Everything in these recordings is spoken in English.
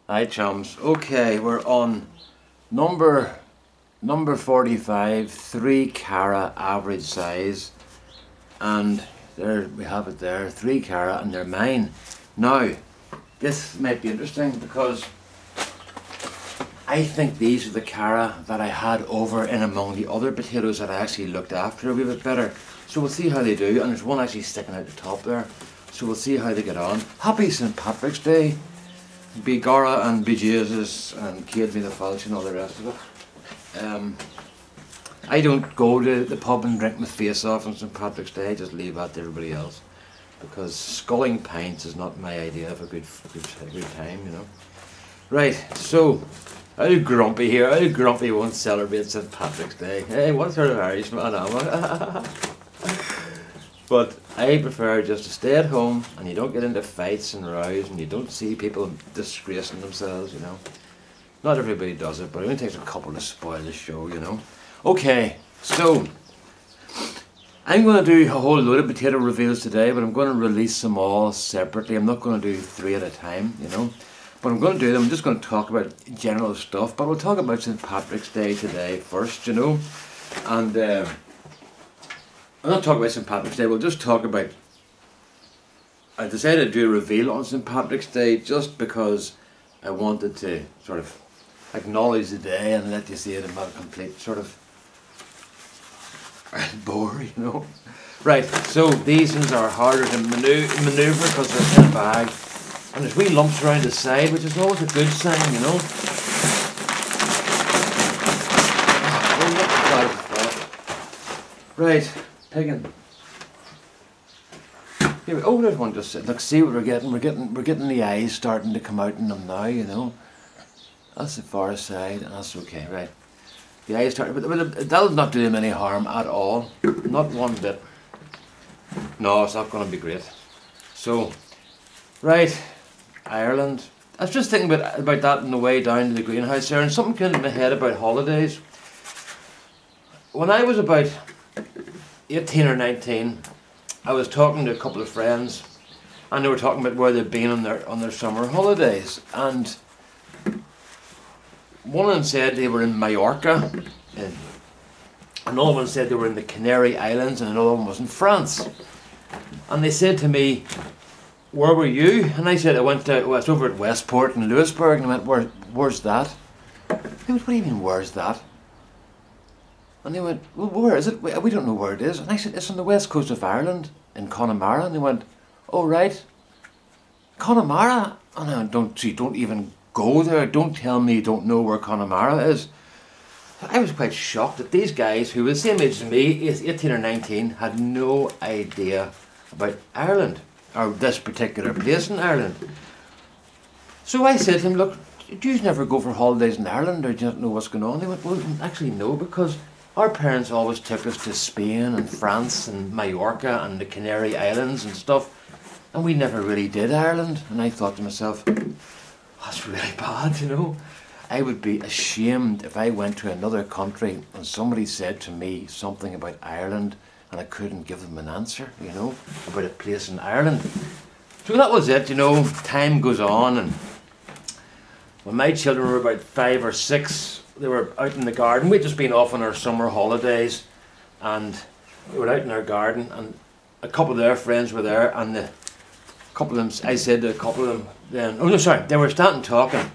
Hi chums. Okay, we're on number 45, 3 Cara average size, and there we have it there, 3 Cara, and they're mine. Now, this might be interesting because I think these are the Cara that I had over in among the other potatoes that I actually looked after a wee bit better. So we'll see how they do, and there's one actually sticking out the top there. So we'll see how they get on. Happy St. Patrick's Day. Be Cara and be Jesus and Kate be the Falch and all the rest of it. I don't go to the pub and drink my face off on St. Patrick's Day. I just leave that to everybody else, because sculling pints is not my idea of a good time, you know. Right, so how grumpy here. How grumpy won't celebrate St. Patrick's Day. Hey, what sort of Irishman am I? But I prefer just to stay at home, and you don't get into fights and rows, and you don't see people disgracing themselves, you know. Not everybody does it, but it only takes a couple to spoil the show, you know. Okay, so I'm going to do a whole load of potato reveals today, but I'm going to release them all separately. I'm not going to do 3 at a time, you know. But I'm going to do them. I'm just going to talk about general stuff, but we'll talk about St. Patrick's Day today first, you know. And I'll not talk about St. Patrick's Day, we'll just talk about... I decided to do a reveal on St. Patrick's Day just because I wanted to sort of acknowledge the day and let you see it in a complete sort of bore, you know. Right, so these ones are harder to manoeuvre because they're in a bag. And there's wee lumps around the side, which is always a good sign, you know. Right. Pigging. Here we, oh, there's one just sitting. Look, see what we're getting. We're getting the eyes starting to come out in them now. You know, that's the far side, and that's okay, right? The eyes start, but that'll not do them any harm at all. Not one bit. No, it's not going to be great. So, right, Ireland. I was just thinking about that on the way down to the greenhouse there, and something came into my head about holidays. When I was about 18 or 19, I was talking to a couple of friends, and they were talking about where they'd been on their summer holidays, and one of them said they were in Mallorca, and another one said they were in the Canary Islands, and another one was in France. And they said to me, "Where were you?" And I said, I was over at Westport in Louisburg. And I went, where's that? They went, what do you mean, where's that? And they went, well, where is it? We don't know where it is. And I said, it's on the west coast of Ireland, in Connemara. And they went, oh, right. Connemara? And I went, don't even go there. Don't tell me you don't know where Connemara is. I was quite shocked that these guys, who were the same age as me, 18 or 19, had no idea about Ireland, or this particular place in Ireland. So I said to him, look, do you never go for holidays in Ireland, or do you not know what's going on? They went, well, actually no, because our parents always took us to Spain and France and Mallorca and the Canary Islands and stuff, and we never really did Ireland. And I thought to myself, that's really bad, you know. I would be ashamed if I went to another country and somebody said to me something about Ireland and I couldn't give them an answer, you know, about a place in Ireland. So that was it, you know. Time goes on, and when my children were about 5 or 6, they were out in the garden. We'd just been off on our summer holidays, and we were out in our garden, and a couple of their friends were there, and a couple of them, I said to a couple of them then, oh no, sorry, they were standing talking,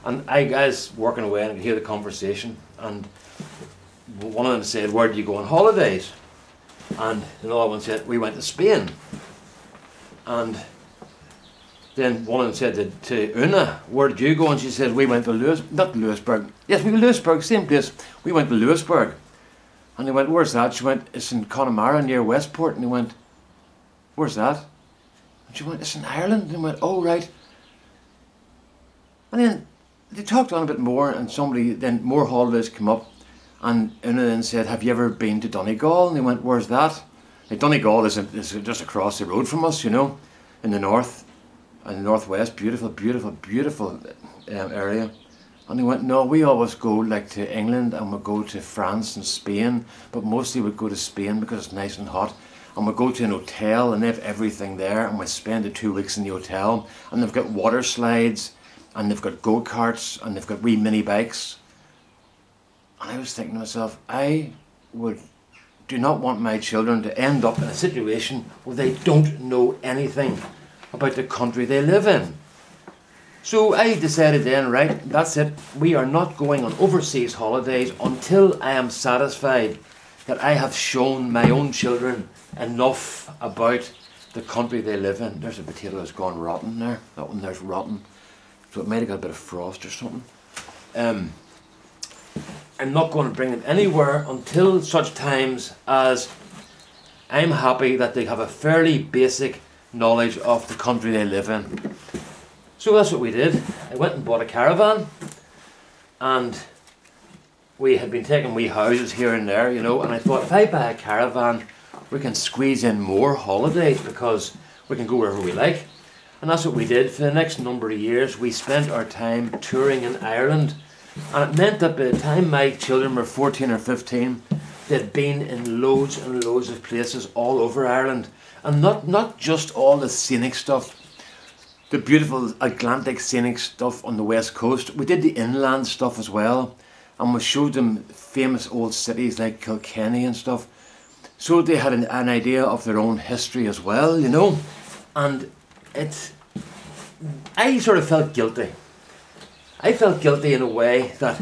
and I was working away and I could hear the conversation, and one of them said, where do you go on holidays? And another one said, we went to Spain. And then one of them said to Una, where did you go? And she said, we went to not Louisburg. Yes, we went to Louisburg, same place. We went to Louisburg. And they went, where's that? She went, it's in Connemara near Westport. And he went, where's that? And she went, it's in Ireland. And he went, oh, right. And then they talked on a bit more, and then more holidays came up. And Una then said, have you ever been to Donegal? And they went, where's that? Like, Donegal is just across the road from us, you know, in the north. And the northwest, beautiful, beautiful, beautiful area. And they went, no, we always go like to England, and we go to France and Spain, but mostly we go to Spain because it's nice and hot. And we go to an hotel, and they have everything there, and we spend the 2 weeks in the hotel, and they've got water slides, and they've got go-karts, and they've got wee mini bikes. And I was thinking to myself, I do not want my children to end up in a situation where they don't know anything about the country they live in. So I decided then, right, that's it. We are not going on overseas holidays until I am satisfied that I have shown my own children enough about the country they live in. There's a potato that's gone rotten there. That one there's rotten. So it might have got a bit of frost or something. I'm not going to bring them anywhere until such times as I'm happy that they have a fairly basic knowledge of the country they live in. So that's what we did. I went and bought a caravan, and we had been taking wee houses here and there, you know, and I thought if I buy a caravan, we can squeeze in more holidays because we can go wherever we like. And that's what we did. For the next number of years, we spent our time touring in Ireland, and it meant that by the time my children were 14 or 15, they'd been in loads and loads of places all over Ireland, and not just all the scenic stuff, the beautiful Atlantic scenic stuff on the west coast. We did the inland stuff as well, and we showed them famous old cities like Kilkenny and stuff, so they had an idea of their own history as well, you know. And I sort of felt guilty. I felt guilty in a way that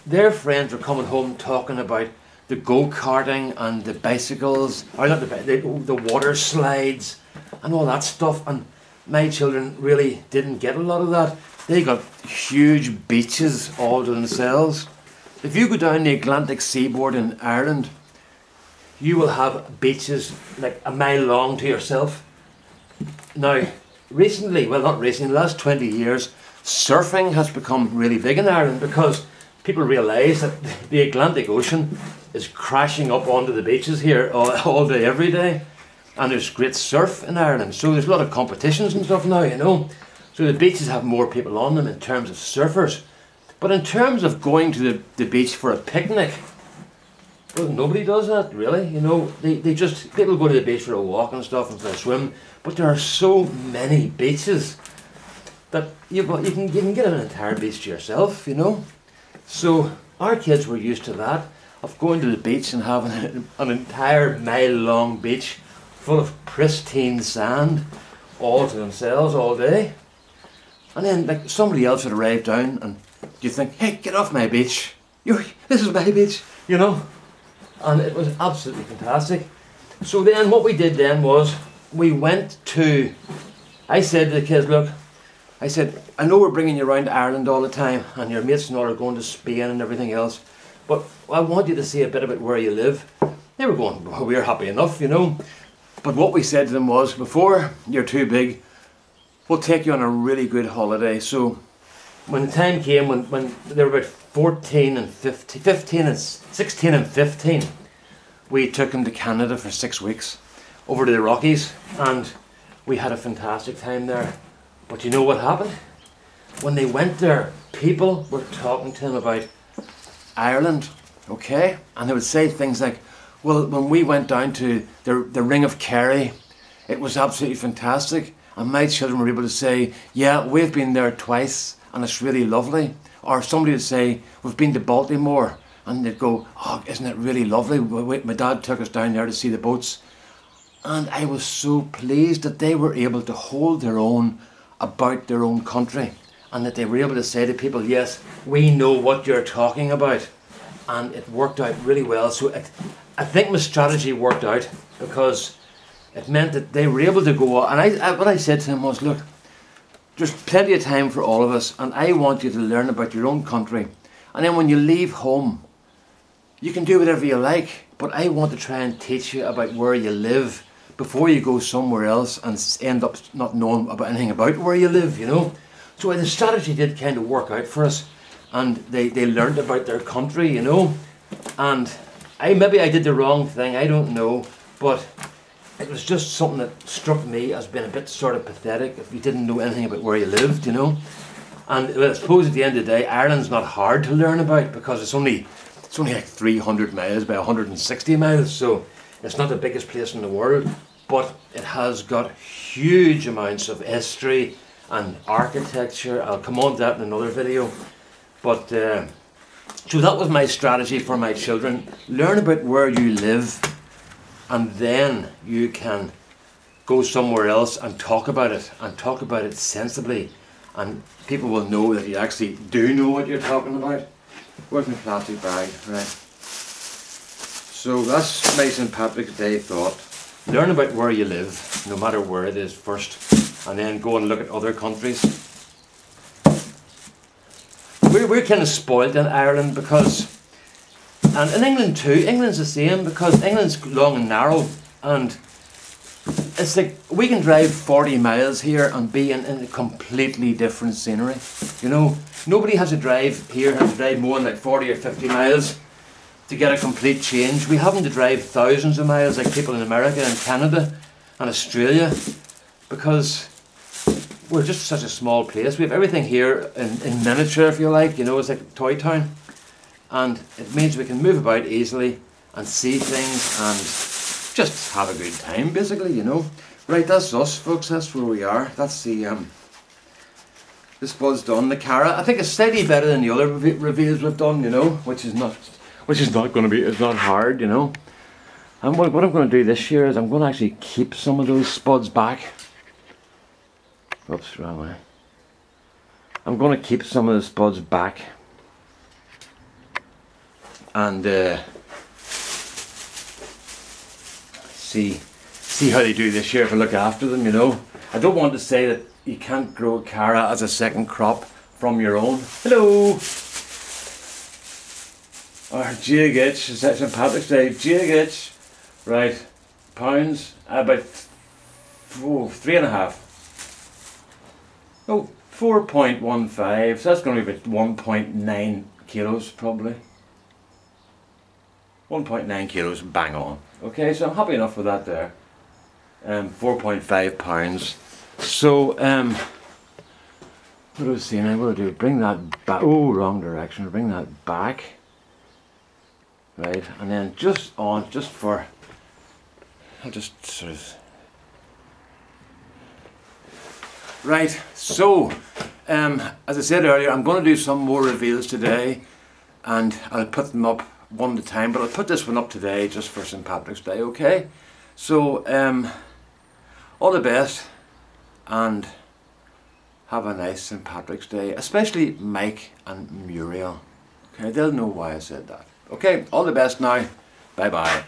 their friends were coming home talking about the go-karting and the bicycles, or not the water slides and all that stuff, and my children really didn't get a lot of that. They got huge beaches all to themselves. If you go down the Atlantic seaboard in Ireland, you will have beaches like a mile long to yourself. Now, recently, well not recently, in the last 20 years, surfing has become really big in Ireland because people realise that the Atlantic Ocean is crashing up onto the beaches here all day, every day. And there's great surf in Ireland, so there's a lot of competitions and stuff now, you know. So the beaches have more people on them in terms of surfers. But in terms of going to the beach for a picnic, well, nobody does that really, you know. They just, people go to the beach for a walk and stuff and for a swim, but there are so many beaches that you can get an entire beach to yourself, you know. So our kids were used to that, of going to the beach and having an entire mile-long beach full of pristine sand, all to themselves all day. And then like somebody else would arrive down and you think, hey, get off my beach. This is my beach, you know. And it was absolutely fantastic. So then what we did then was we went to, I said to the kids, look, I said, I know we're bringing you around Ireland all the time and your mates and all are going to Spain and everything else, but I want you to see a bit about where you live. They were going, well, we're happy enough, you know. But what we said to them was, before you're too big, we'll take you on a really good holiday. So when the time came, when they were about 14 and 15 and 16 and 15, we took them to Canada for 6 weeks, over to the Rockies, and we had a fantastic time there. But you know what happened? When they went there, people were talking to them about Ireland, okay? And they would say things like, well, when we went down to the Ring of Kerry, it was absolutely fantastic. And my children were able to say, yeah, we've been there twice and it's really lovely. Or somebody would say, we've been to Baltimore. And they'd go, oh, isn't it really lovely? My dad took us down there to see the boats. And I was so pleased that they were able to hold their own about their own country. And that they were able to say to people, yes, we know what you're talking about. And it worked out really well. So I think my strategy worked out because it meant that they were able to go on. And what I said to them was, look, there's plenty of time for all of us, and I want you to learn about your own country. And then when you leave home, you can do whatever you like, but I want to try and teach you about where you live before you go somewhere else and end up not knowing about anything about where you live, you know. So the strategy did kind of work out for us, and they learned about their country, you know. And maybe I did the wrong thing, I don't know, but it was just something that struck me as being a bit sort of pathetic if you didn't know anything about where you lived, you know. And well, I suppose at the end of the day, Ireland's not hard to learn about because it's only like 300 miles by 160 miles, so it's not the biggest place in the world, but it has got huge amounts of history and architecture. I'll come on to that in another video. But so that was my strategy for my children. Learn about where you live, and then you can go somewhere else and talk about it sensibly, and people will know that you actually do know what you're talking about. Where's my plastic bag? Right. So that's my St. Patrick's Day thought. Learn about where you live, no matter where it is first, and then go and look at other countries. We're kind of spoiled in Ireland because, and in England too, England's the same, because England's long and narrow, and it's like we can drive 40 miles here and be in a completely different scenery. You know, nobody has to drive here, has to drive more than like 40 or 50 miles to get a complete change. We haven't to drive thousands of miles like people in America and Canada and Australia, because we're just such a small place. We have everything here in miniature, if you like. You know, it's like a toy town, and it means we can move about easily and see things and just have a good time, basically, you know. Right, that's us, folks. That's where we are. That's the spuds done. The Cara, I think it's slightly better than the other reveals we've done, you know, which is not going to be. It's not hard, you know. And what I'm going to do this year is I'm going to actually keep some of those spuds back. Oops, wrong way. I'm going to keep some of the spuds back and see how they do this year if I look after them, you know. I don't want to say that you can't grow Cara as a second crop from your own. Hello! Our GH, it's St. Patrick's Day, GH. Right, pounds, about 3.5. Oh, 4.15, so that's going to be about 1.9 kilos probably. 1.9 kilos, bang on. Okay, so I'm happy enough with that there. 4.5 pounds. So, what do I say now? What do I do? Bring that back. Oh, wrong direction. Bring that back. Right, and then just for, I'll just sort of. Right, so, as I said earlier, I'm going to do some more reveals today, and I'll put them up one at a time, but I'll put this one up today just for St. Patrick's Day, okay? So, all the best, and have a nice St. Patrick's Day, especially Mike and Muriel. Okay, they'll know why I said that. Okay, all the best now. Bye-bye.